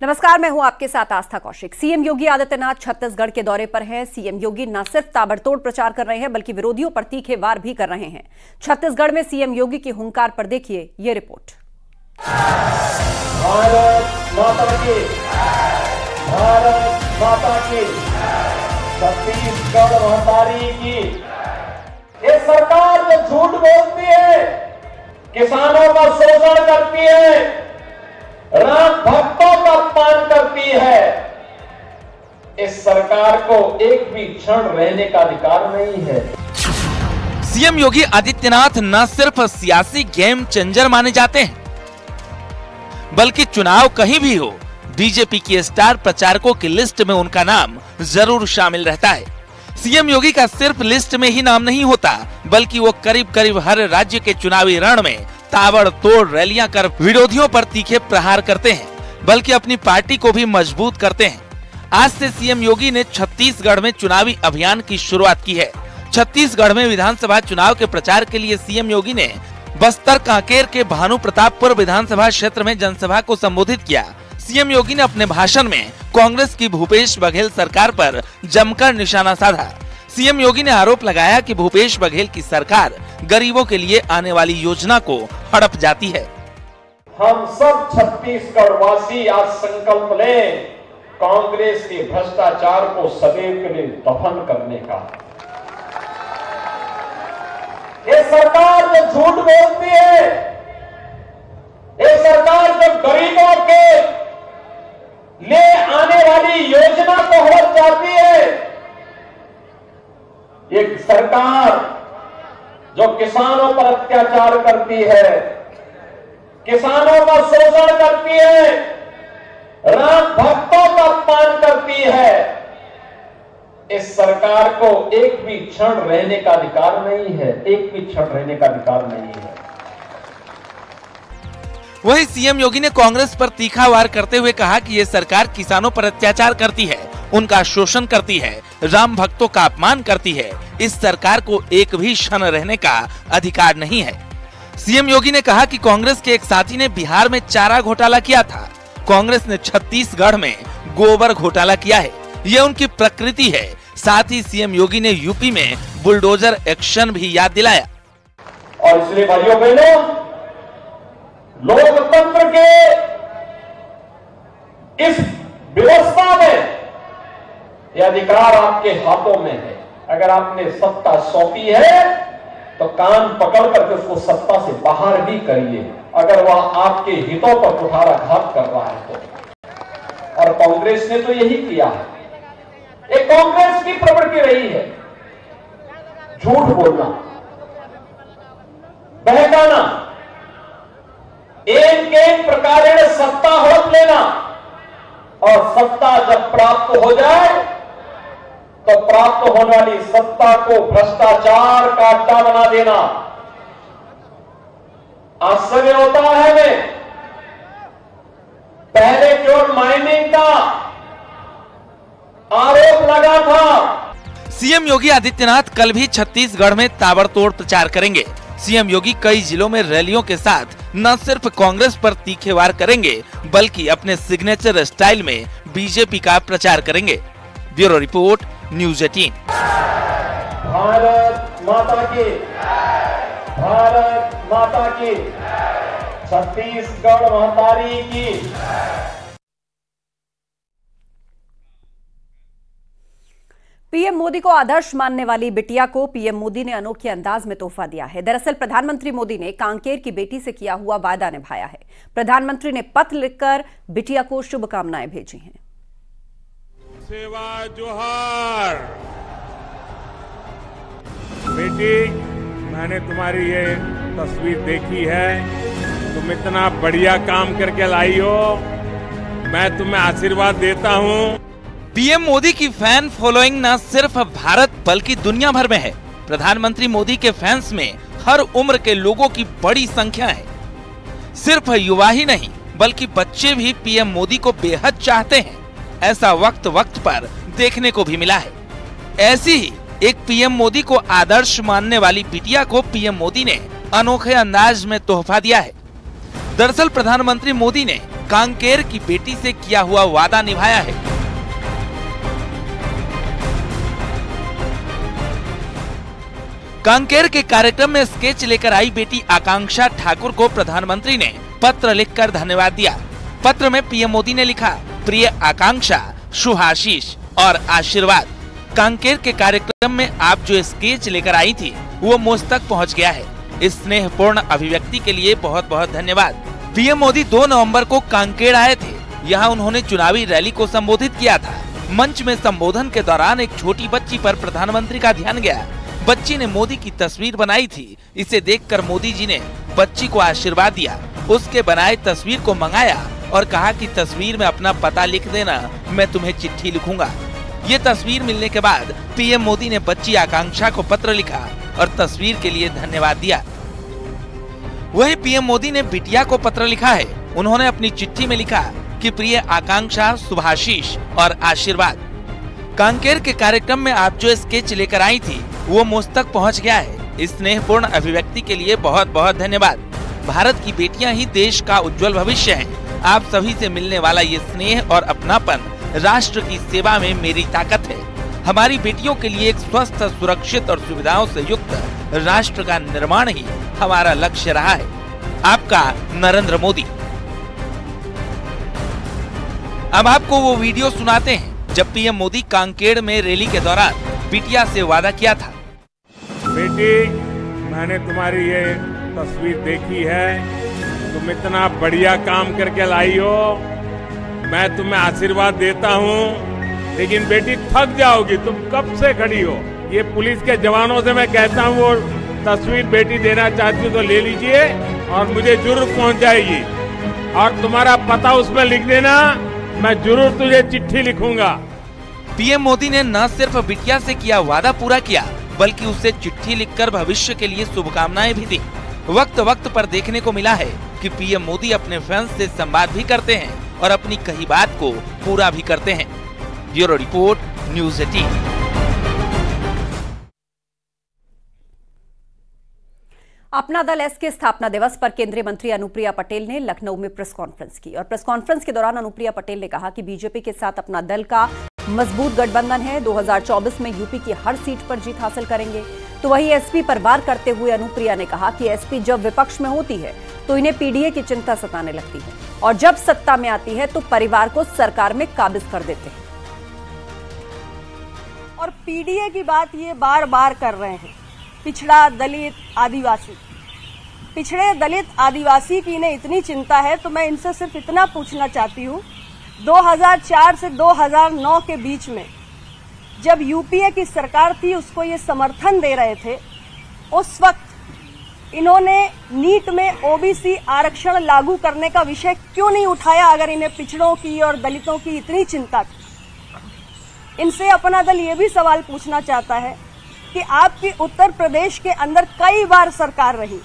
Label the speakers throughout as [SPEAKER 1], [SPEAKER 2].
[SPEAKER 1] नमस्कार, मैं हूं आपके साथ आस्था कौशिक। सीएम योगी आदित्यनाथ छत्तीसगढ़ के दौरे पर हैं। सीएम योगी न सिर्फ ताबड़तोड़ प्रचार कर रहे हैं बल्कि विरोधियों पर तीखे वार भी कर रहे हैं। छत्तीसगढ़ में सीएम योगी की हुंकार पर देखिए ये रिपोर्ट।
[SPEAKER 2] भारत माता की, भारत माता की, छत्तीसगढ़ महतारी की। ये सरकार जो झूठ बोलती है, किसानों का शोषण करती है, राम भक्तों का अपमान करती है, इस सरकार को एक भी क्षण रहने का अधिकार नहीं है।
[SPEAKER 3] सीएम योगी आदित्यनाथ न सिर्फ सियासी गेम चेंजर माने जाते हैं बल्कि चुनाव कहीं भी हो, बीजेपी की स्टार प्रचारकों की लिस्ट में उनका नाम जरूर शामिल रहता है। सीएम योगी का सिर्फ लिस्ट में ही नाम नहीं होता बल्कि वो करीब करीब हर राज्य के चुनावी रण में ताबड़तोड़ रैलियां कर विरोधियों पर तीखे प्रहार करते हैं, बल्कि अपनी पार्टी को भी मजबूत करते हैं। आज से सीएम योगी ने छत्तीसगढ़ में चुनावी अभियान की शुरुआत की है। छत्तीसगढ़ में विधानसभा चुनाव के प्रचार के लिए सीएम योगी ने बस्तर कांकेर के भानु प्रतापपुर विधानसभा क्षेत्र में जनसभा को संबोधित किया। सीएम योगी ने अपने भाषण में कांग्रेस की भूपेश बघेल सरकार पर जमकर निशाना साधा। सीएम योगी ने आरोप लगाया कि भूपेश बघेल की सरकार गरीबों के लिए आने वाली योजना को हड़प जाती है।
[SPEAKER 2] हम सब छत्तीसगढ़ वासी आज संकल्प लें कांग्रेस के भ्रष्टाचार को सदैव के लिए दफन करने का। ये सरकार जो झूठ बोलती है, ये सरकार जो गरीबों के लिए आने वाली योजना को हड़प जाती है, ये सरकार जो किसानों पर अत्याचार करती है, किसानों का शोषण करती है, राम भक्तों का अपमान करती है, इस सरकार को एक भी क्षण रहने का अधिकार नहीं है, एक भी क्षण रहने का अधिकार नहीं है।
[SPEAKER 3] वहीं सीएम योगी ने कांग्रेस पर तीखा वार करते हुए कहा कि ये सरकार किसानों पर अत्याचार करती है, उनका शोषण करती है, राम भक्तों का अपमान करती है। इस सरकार को एक भी क्षण रहने का अधिकार नहीं है। सीएम योगी ने कहा कि कांग्रेस के एक साथी ने बिहार में चारा घोटाला किया था, कांग्रेस ने छत्तीसगढ़ में गोबर घोटाला किया है, ये उनकी प्रकृति है। साथ ही सीएम योगी ने यूपी में बुलडोजर एक्शन भी याद दिलाया।
[SPEAKER 2] और इसलिए भाइयों बहनों, लोकतंत्र के इस व्यवस्था में यह अधिकार आपके हाथों में है। अगर आपने सत्ता सौंपी है तो कान पकड़ करके उसको सत्ता से बाहर भी करिए, अगर वह आपके हितों पर कुठाराघात कर रहा है तो। और कांग्रेस ने तो यही किया है। एक कांग्रेस की प्रवृत्ति रही है झूठ बोलना, बहकाना, एक प्रकार सत्ता हड़प लेना, और सत्ता जब प्राप्त हो जाए तो प्राप्त होने वाली सत्ता को भ्रष्टाचार का अड्डा बना देना। आश्चर्य होता है हमें, पहले केवल माइनिंग का आरोप लगा था।
[SPEAKER 3] सीएम योगी आदित्यनाथ कल भी छत्तीसगढ़ में ताबड़तोड़ प्रचार करेंगे। सीएम योगी कई जिलों में रैलियों के साथ न सिर्फ कांग्रेस पर तीखे वार करेंगे बल्कि अपने सिग्नेचर स्टाइल में बीजेपी का प्रचार करेंगे। Bureau report, news 18।
[SPEAKER 2] भारत माता की, भारत माता की, छत्तीसगढ़ महतारी की।
[SPEAKER 1] पीएम मोदी को आदर्श मानने वाली बिटिया को पीएम मोदी ने अनोखे अंदाज में तोहफा दिया है। दरअसल प्रधानमंत्री मोदी ने कांकेर की बेटी से किया हुआ वादा निभाया है। प्रधानमंत्री ने पत्र लिखकर बिटिया को शुभकामनाएं भेजी हैं।
[SPEAKER 4] सेवा जोहार बेटी, मैंने तुम्हारी ये तस्वीर देखी है, तुम इतना बढ़िया काम करके लाई हो, मैं तुम्हें आशीर्वाद देता हूँ।
[SPEAKER 3] पीएम मोदी की फैन फॉलोइंग न सिर्फ भारत बल्कि दुनिया भर में है। प्रधानमंत्री मोदी के फैंस में हर उम्र के लोगों की बड़ी संख्या है। सिर्फ युवा ही नहीं बल्कि बच्चे भी पीएम मोदी को बेहद चाहते हैं। ऐसा वक्त वक्त पर देखने को भी मिला है। ऐसी ही एक पीएम मोदी को आदर्श मानने वाली बिटिया को पीएम मोदी ने अनोखे अंदाज में तोहफा दिया है। दरअसल प्रधानमंत्री मोदी ने कांकेर की बेटी से किया हुआ वादा निभाया है। कांकेर के कार्यक्रम में स्केच लेकर आई बेटी आकांक्षा ठाकुर को प्रधानमंत्री ने पत्र लिखकर धन्यवाद दिया। पत्र में पीएम मोदी ने लिखा, प्रिय आकांक्षा, शुभाशीष और आशीर्वाद। कांकेर के कार्यक्रम में आप जो स्केच लेकर आई थी वो मुझ तक पहुंच गया है। इस स्नेहपूर्ण अभिव्यक्ति के लिए बहुत बहुत धन्यवाद। पीएम मोदी 2 नवंबर को कांकेर आए थे। यहाँ उन्होंने चुनावी रैली को संबोधित किया था। मंच में संबोधन के दौरान एक छोटी बच्ची पर प्रधानमंत्री का ध्यान गया। बच्ची ने मोदी की तस्वीर बनाई थी। इसे देखकर मोदी जी ने बच्ची को आशीर्वाद दिया। उसके बनाए तस्वीर को मंगाया और कहा कि तस्वीर में अपना पता लिख देना, मैं तुम्हें चिट्ठी लिखूंगा। ये तस्वीर मिलने के बाद पीएम मोदी ने बच्ची आकांक्षा को पत्र लिखा और तस्वीर के लिए धन्यवाद दिया। वहीं पीएम मोदी ने बिटिया को पत्र लिखा है। उन्होंने अपनी चिट्ठी में लिखा कि प्रिय आकांक्षा, शुभाशीष और आशीर्वाद। कांकेर के कार्यक्रम में आप जो स्केच लेकर आई थी वो मुझ तक पहुंच गया है। इस स्नेहपूर्ण अभिव्यक्ति के लिए बहुत बहुत धन्यवाद। भारत की बेटियां ही देश का उज्जवल भविष्य हैं। आप सभी से मिलने वाला ये स्नेह और अपनापन राष्ट्र की सेवा में मेरी ताकत है। हमारी बेटियों के लिए एक स्वस्थ, सुरक्षित और सुविधाओं से युक्त राष्ट्र का निर्माण ही हमारा लक्ष्य रहा है। आपका नरेंद्र मोदी। अब आपको वो वीडियो सुनाते हैं जब पीएम मोदी कांकेर में रैली के दौरान बिटिया से वादा किया था।
[SPEAKER 4] बेटी, मैंने तुम्हारी ये तस्वीर देखी है। तुम इतना बढ़िया काम करके लाई हो। मैं तुम्हें आशीर्वाद देता हूँ, लेकिन बेटी थक जाओगी। तुम कब से खड़ी हो। ये पुलिस के जवानों से मैं कहता हूँ, वो तस्वीर बेटी देना चाहती हो तो ले लीजिए और मुझे जरूर पहुँच जाएगी। और तुम्हारा पता उसमें लिख देना, मैं जरूर तुझे चिट्ठी लिखूंगा।
[SPEAKER 3] पीएम मोदी ने न सिर्फ बिटिया से किया वादा पूरा किया, बल्कि उसे चिट्ठी लिखकर भविष्य के लिए शुभकामनाएं भी दी। वक्त वक्त पर देखने को मिला है कि पीएम मोदी अपने फैंस से संवाद भी करते हैं और अपनी कही बात को पूरा भी करते हैं। Bureau report, news 18।
[SPEAKER 1] अपना दल एस के स्थापना दिवस पर केंद्रीय मंत्री अनुप्रिया पटेल ने लखनऊ में प्रेस कॉन्फ्रेंस की और प्रेस कॉन्फ्रेंस के दौरान अनुप्रिया पटेल ने कहा कि बीजेपी के साथ अपना दल का मजबूत गठबंधन है। 2024 में यूपी की हर सीट पर जीत हासिल करेंगे। तो वहीं एसपी पर वार करते हुए अनुप्रिया ने कहा कि एसपी जब विपक्ष में होती है तो इन्हें पीडीए की चिंता सताने लगती है और जब सत्ता में आती है तो परिवार को सरकार में काबिज कर देते हैं।
[SPEAKER 5] और पीडीए की बात ये बार बार कर रहे हैं। पिछड़ा, दलित, आदिवासी, पिछड़े, दलित, आदिवासी की इन्हें इतनी चिंता है तो मैं इनसे सिर्फ इतना पूछना चाहती हूँ, 2004 से 2009 के बीच में जब यूपीए की सरकार थी उसको ये समर्थन दे रहे थे, उस वक्त इन्होंने नीट में ओबीसी आरक्षण लागू करने का विषय क्यों नहीं उठाया अगर इन्हें पिछड़ों की और दलितों की इतनी चिंता थी। इनसे अपना दल ये भी सवाल पूछना चाहता है कि आपकी उत्तर प्रदेश के अंदर कई बार सरकार रही,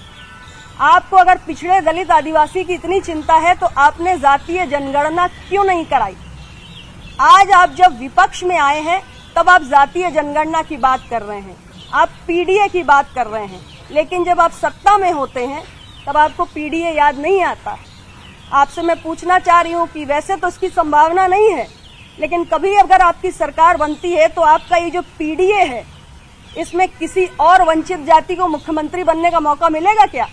[SPEAKER 5] आपको अगर पिछड़े, दलित, आदिवासी की इतनी चिंता है तो आपने जातीय जनगणना क्यों नहीं कराई। आज आप जब विपक्ष में आए हैं तब आप जातीय जनगणना की बात कर रहे हैं, आप पीडीए की बात कर रहे हैं, लेकिन जब आप सत्ता में होते हैं तब आपको पीडीए याद नहीं आता। आपसे मैं पूछना चाह रही हूँ कि वैसे तो इसकी संभावना नहीं है, लेकिन कभी अगर आपकी सरकार बनती है तो आपका ये जो पीडीए है इसमें किसी और वंचित जाति को मुख्यमंत्री बनने का मौका मिलेगा क्या।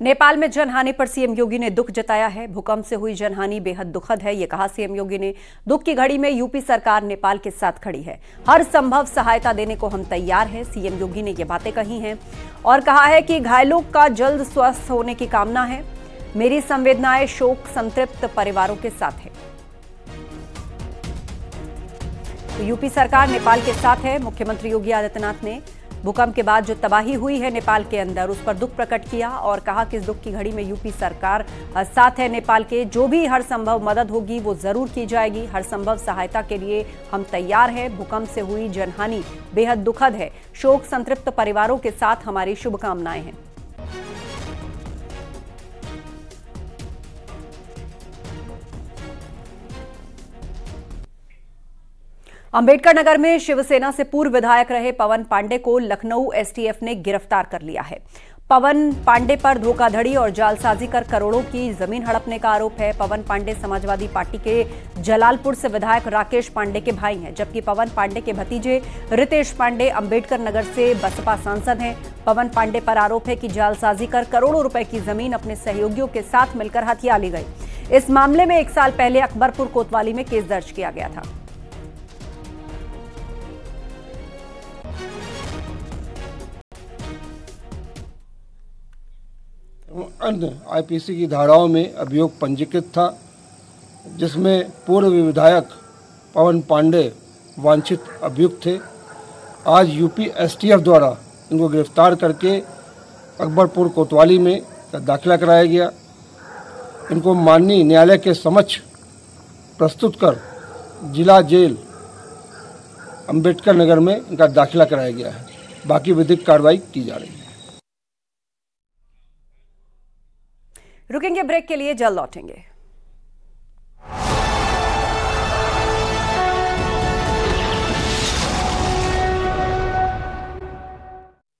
[SPEAKER 1] नेपाल में जनहानि पर सीएम योगी ने दुख जताया है। भूकंप से हुई जनहानि बेहद दुखद है, ये कहा सीएम योगी ने। दुख की घड़ी में यूपी सरकार नेपाल के साथ खड़ी है, हर संभव सहायता देने को हम तैयार हैं। सीएम योगी ने ये बातें कही हैं और कहा है कि घायलों का जल्द स्वस्थ होने की कामना है। मेरी संवेदनाएं शोक संतृप्त परिवारों के साथ है। तो यूपी सरकार नेपाल के साथ है। मुख्यमंत्री योगी आदित्यनाथ ने भूकंप के बाद जो तबाही हुई है नेपाल के अंदर उस पर दुख प्रकट किया और कहा कि इस दुख की घड़ी में यूपी सरकार साथ है नेपाल के। जो भी हर संभव मदद होगी वो जरूर की जाएगी, हर संभव सहायता के लिए हम तैयार हैं। भूकंप से हुई जनहानि बेहद दुखद है, शोक संतृप्त परिवारों के साथ हमारी शुभकामनाएं हैं। अंबेडकर नगर में शिवसेना से पूर्व विधायक रहे पवन पांडे को लखनऊ एसटीएफ ने गिरफ्तार कर लिया है। पवन पांडे पर धोखाधड़ी और जालसाजी कर करोड़ों की जमीन हड़पने का आरोप है। पवन पांडे समाजवादी पार्टी के जलालपुर से विधायक राकेश पांडे के भाई हैं, जबकि पवन पांडे के भतीजे रितेश पांडे अंबेडकर नगर से बसपा सांसद हैं। पवन पांडे पर आरोप है कि जालसाजी कर करोड़ों रुपए की जमीन अपने सहयोगियों के साथ मिलकर हथिया ली गई। इस मामले में 1 साल पहले अकबरपुर कोतवाली में केस दर्ज किया गया था।
[SPEAKER 6] अन्य आईपीसी की धाराओं में अभियोग पंजीकृत था, जिसमें पूर्व विधायक पवन पांडे वांछित अभियुक्त थे। आज यूपी एसटीएफ द्वारा इनको गिरफ्तार करके अकबरपुर कोतवाली में दाखिला कराया गया। इनको माननीय न्यायालय के समक्ष प्रस्तुत कर जिला जेल अंबेडकर नगर में इनका दाखिला कराया गया है। बाकी विधिक कार्रवाई की जा रही है।
[SPEAKER 1] रुकेंगे ब्रेक के लिए, जल्द लौटेंगे।